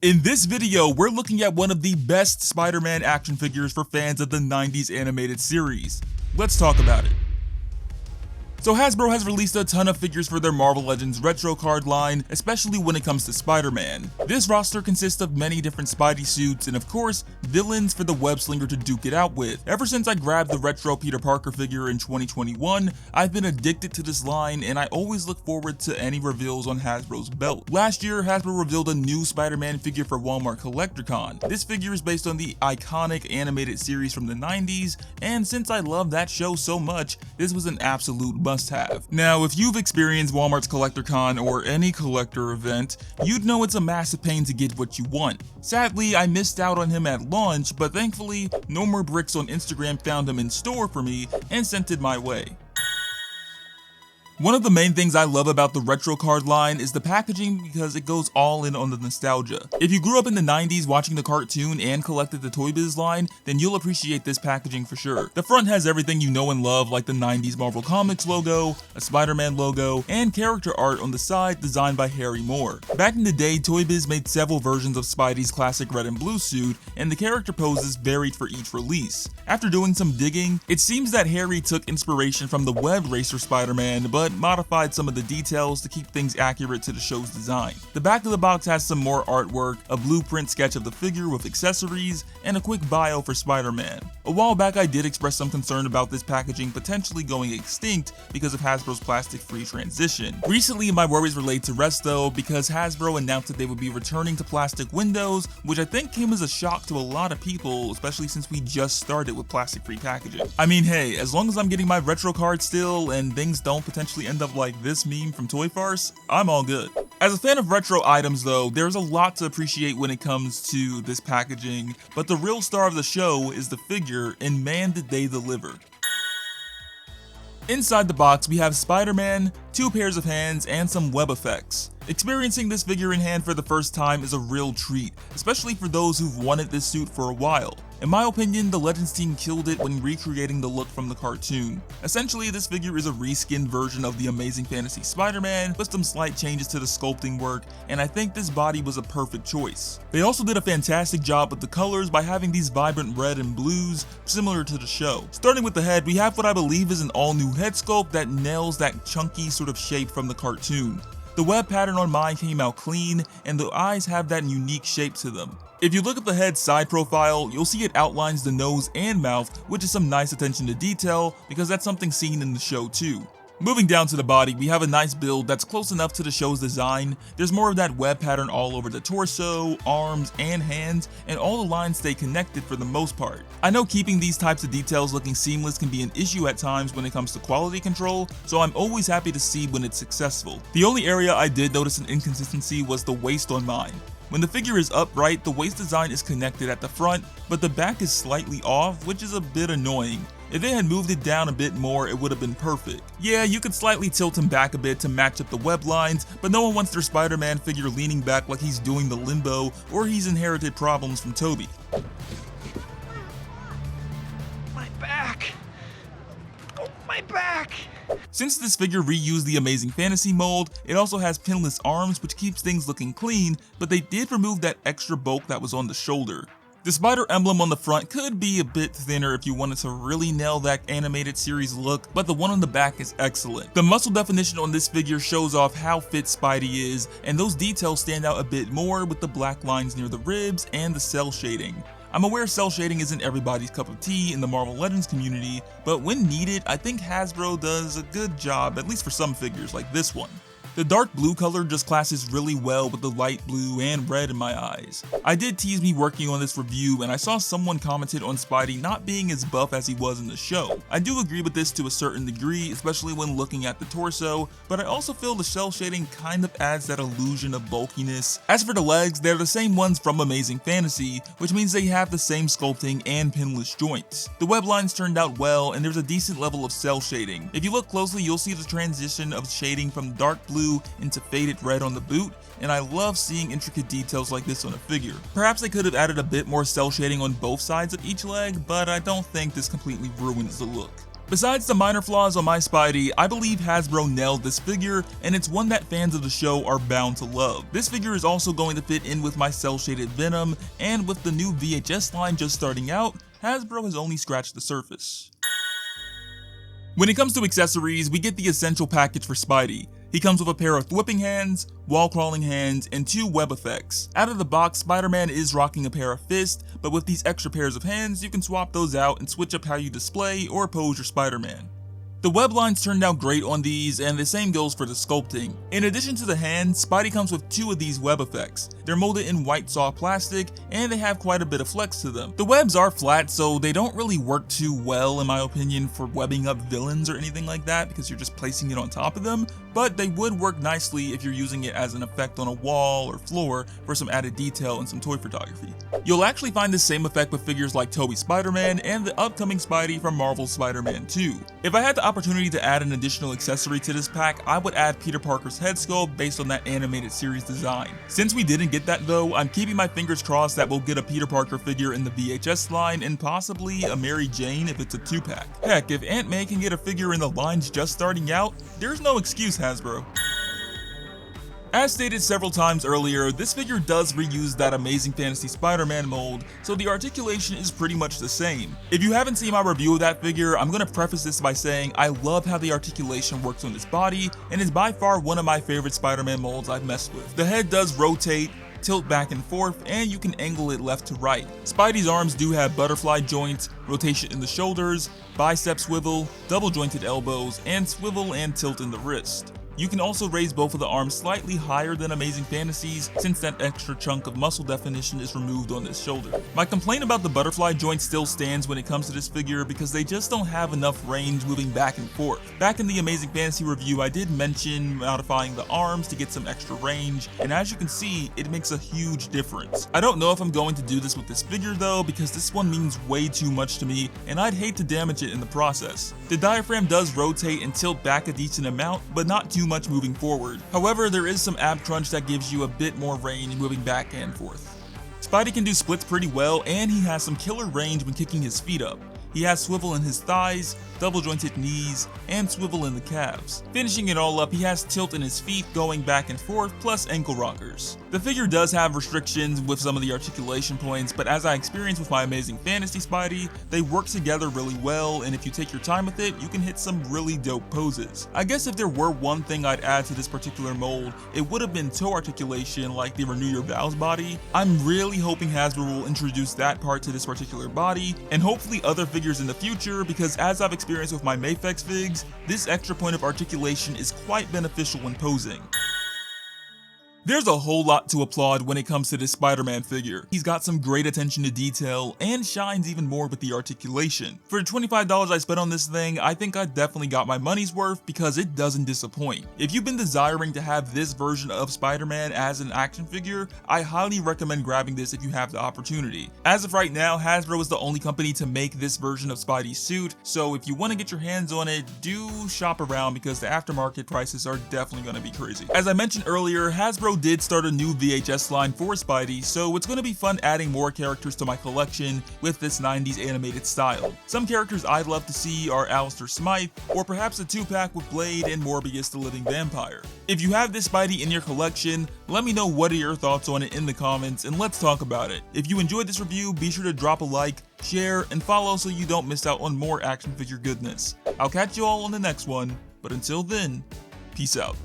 In this video, we're looking at one of the best Spider-Man action figures for fans of the 90s animated series. Let's talk about it. So Hasbro has released a ton of figures for their Marvel Legends retro card line, especially when it comes to Spider-Man. This roster consists of many different Spidey suits and of course, villains for the web slinger to duke it out with. Ever since I grabbed the retro Peter Parker figure in 2021, I've been addicted to this line and I always look forward to any reveals on Hasbro's belt. Last year, Hasbro revealed a new Spider-Man figure for Walmart CollectorCon. This figure is based on the iconic animated series from the 90s, and since I love that show so much, this was an absolute must-have. Now, if you've experienced Walmart's CollectorCon or any collector event, you'd know it's a massive pain to get what you want. Sadly, I missed out on him at launch, but thankfully, No More Bricks on Instagram found him in store for me and sent it my way. One of the main things I love about the retro card line is the packaging because it goes all in on the nostalgia. If you grew up in the 90s watching the cartoon and collected the Toy Biz line, then you'll appreciate this packaging for sure. The front has everything you know and love, like the 90s Marvel Comics logo, a Spider-Man logo, and character art on the side designed by Harry Moore. Back in the day, Toy Biz made several versions of Spidey's classic red and blue suit, and the character poses varied for each release. After doing some digging, it seems that Harry took inspiration from the Web Racer Spider-Man, but modified some of the details to keep things accurate to the show's design. The back of the box has some more artwork, a blueprint sketch of the figure with accessories, and a quick bio for Spider-Man. A while back I did express some concern about this packaging potentially going extinct because of Hasbro's plastic-free transition. Recently my worries were laid to rest though, because Hasbro announced that they would be returning to plastic windows, which I think came as a shock to a lot of people, especially since we just started with plastic-free packaging. I mean, hey, as long as I'm getting my retro card still and things don't potentially end up like this meme from Toy Farce, I'm all good. As a fan of retro items though, there's a lot to appreciate when it comes to this packaging, but the real star of the show is the figure, and man did they deliver. Inside the box, we have Spider-Man, 2 pairs of hands, and some web effects. Experiencing this figure in hand for the first time is a real treat, especially for those who've wanted this suit for a while. In my opinion, the Legends team killed it when recreating the look from the cartoon. Essentially, this figure is a reskinned version of the Amazing Fantasy Spider-Man, with some slight changes to the sculpting work, and I think this body was a perfect choice. They also did a fantastic job with the colors by having these vibrant red and blues, similar to the show. Starting with the head, we have what I believe is an all-new head sculpt that nails that chunky sort of shape from the cartoon. The web pattern on mine came out clean, and the eyes have that unique shape to them. If you look at the head's side profile, you'll see it outlines the nose and mouth, which is some nice attention to detail because that's something seen in the show too. Moving down to the body, we have a nice build that's close enough to the show's design. There's more of that web pattern all over the torso, arms, and hands, and all the lines stay connected for the most part. I know keeping these types of details looking seamless can be an issue at times when it comes to quality control, so I'm always happy to see when it's successful. The only area I did notice an inconsistency was the waist on mine. When the figure is upright, the waist design is connected at the front, but the back is slightly off, which is a bit annoying. If they had moved it down a bit more, it would have been perfect. Yeah, you could slightly tilt him back a bit to match up the web lines, but no one wants their Spider-Man figure leaning back like he's doing the limbo, or he's inherited problems from Toby. My back! Oh, my back! Since this figure reused the Amazing Fantasy mold, it also has pinless arms, which keeps things looking clean, but they did remove that extra bulk that was on the shoulder. The spider emblem on the front could be a bit thinner if you wanted to really nail that animated series look, but the one on the back is excellent. The muscle definition on this figure shows off how fit Spidey is, and those details stand out a bit more with the black lines near the ribs and the cell shading. I'm aware cell shading isn't everybody's cup of tea in the Marvel Legends community, but when needed, I think Hasbro does a good job, at least for some figures like this one. The dark blue color just clashes really well with the light blue and red in my eyes. I did tease me working on this review, and I saw someone commented on Spidey not being as buff as he was in the show. I do agree with this to a certain degree, especially when looking at the torso, but I also feel the cell shading kind of adds that illusion of bulkiness. As for the legs, they're the same ones from Amazing Fantasy, which means they have the same sculpting and pinless joints. The web lines turned out well, and there's a decent level of cell shading. If you look closely, you'll see the transition of shading from dark blue into faded red on the boot, and I love seeing intricate details like this on a figure. Perhaps they could have added a bit more cell shading on both sides of each leg, but I don't think this completely ruins the look. Besides the minor flaws on my Spidey, I believe Hasbro nailed this figure, and it's one that fans of the show are bound to love. This figure is also going to fit in with my cel-shaded Venom, and with the new VHS line just starting out, Hasbro has only scratched the surface. When it comes to accessories, we get the essential package for Spidey. He comes with a pair of whipping hands, wall crawling hands, and 2 web effects. Out of the box, Spider-Man is rocking a pair of fists, but with these extra pairs of hands, you can swap those out and switch up how you display or pose your Spider-Man. The web lines turned out great on these, and the same goes for the sculpting. In addition to the hands, Spidey comes with 2 of these web effects. They're molded in white soft plastic, and they have quite a bit of flex to them. The webs are flat, so they don't really work too well in my opinion for webbing up villains or anything like that, because you're just placing it on top of them, but they would work nicely if you're using it as an effect on a wall or floor for some added detail and some toy photography. You'll actually find the same effect with figures like Tobey's Spider-Man and the upcoming Spidey from Marvel's Spider-Man 2. If I had the opportunity to add an additional accessory to this pack, I would add Peter Parker's head sculpt based on that animated series design. Since we didn't get that though, I'm keeping my fingers crossed that we'll get a Peter Parker figure in the VHS line and possibly a Mary Jane if it's a 2-pack. Heck, if Aunt May can get a figure in the lines just starting out, there's no excuse, Hasbro. As stated several times earlier, this figure does reuse that Amazing Fantasy Spider-Man mold, so the articulation is pretty much the same. If you haven't seen my review of that figure, I'm going to preface this by saying I love how the articulation works on this body, and is by far one of my favorite Spider-Man molds I've messed with. The head does rotate, tilt back and forth, and you can angle it left to right. Spidey's arms do have butterfly joints, rotation in the shoulders, bicep swivel, double jointed elbows, and swivel and tilt in the wrist. You can also raise both of the arms slightly higher than Amazing Fantasies, since that extra chunk of muscle definition is removed on this shoulder. My complaint about the butterfly joint still stands when it comes to this figure because they just don't have enough range moving back and forth. Back in the Amazing Fantasy review, I did mention modifying the arms to get some extra range, and as you can see, it makes a huge difference. I don't know if I'm going to do this with this figure though, because this one means way too much to me, and I'd hate to damage it in the process. The diaphragm does rotate and tilt back a decent amount, but not too much moving forward. However, there is some ab crunch that gives you a bit more range moving back and forth. Spidey can do splits pretty well, and he has some killer range when kicking his feet up. He has swivel in his thighs, double jointed knees, and swivel in the calves. Finishing it all up, he has tilt in his feet going back and forth, plus ankle rockers. The figure does have restrictions with some of the articulation points, but as I experienced with my Amazing Fantasy Spidey, they work together really well, and if you take your time with it, you can hit some really dope poses. I guess if there were one thing I'd add to this particular mold, it would have been toe articulation like the Renew Your Vows body. I'm really hoping Hasbro will introduce that part to this particular body, and hopefully other figures in the future, because as I've experienced with my Mafex figs, this extra point of articulation is quite beneficial when posing. There's a whole lot to applaud when it comes to this Spider-Man figure. He's got some great attention to detail and shines even more with the articulation. For the $25 I spent on this thing, I think I definitely got my money's worth because it doesn't disappoint. If you've been desiring to have this version of Spider-Man as an action figure, I highly recommend grabbing this if you have the opportunity. As of right now, Hasbro is the only company to make this version of Spidey's suit, so if you want to get your hands on it, do shop around because the aftermarket prices are definitely going to be crazy. As I mentioned earlier, Hasbro did start a new VHS line for Spidey, so it's going to be fun adding more characters to my collection with this 90s animated style. Some characters I'd love to see are Alistair Smythe, or perhaps a 2-pack with Blade and Morbius the Living Vampire. If you have this Spidey in your collection, let me know what are your thoughts on it in the comments and let's talk about it. If you enjoyed this review, be sure to drop a like, share, and follow so you don't miss out on more action figure goodness. I'll catch you all on the next one, but until then, peace out.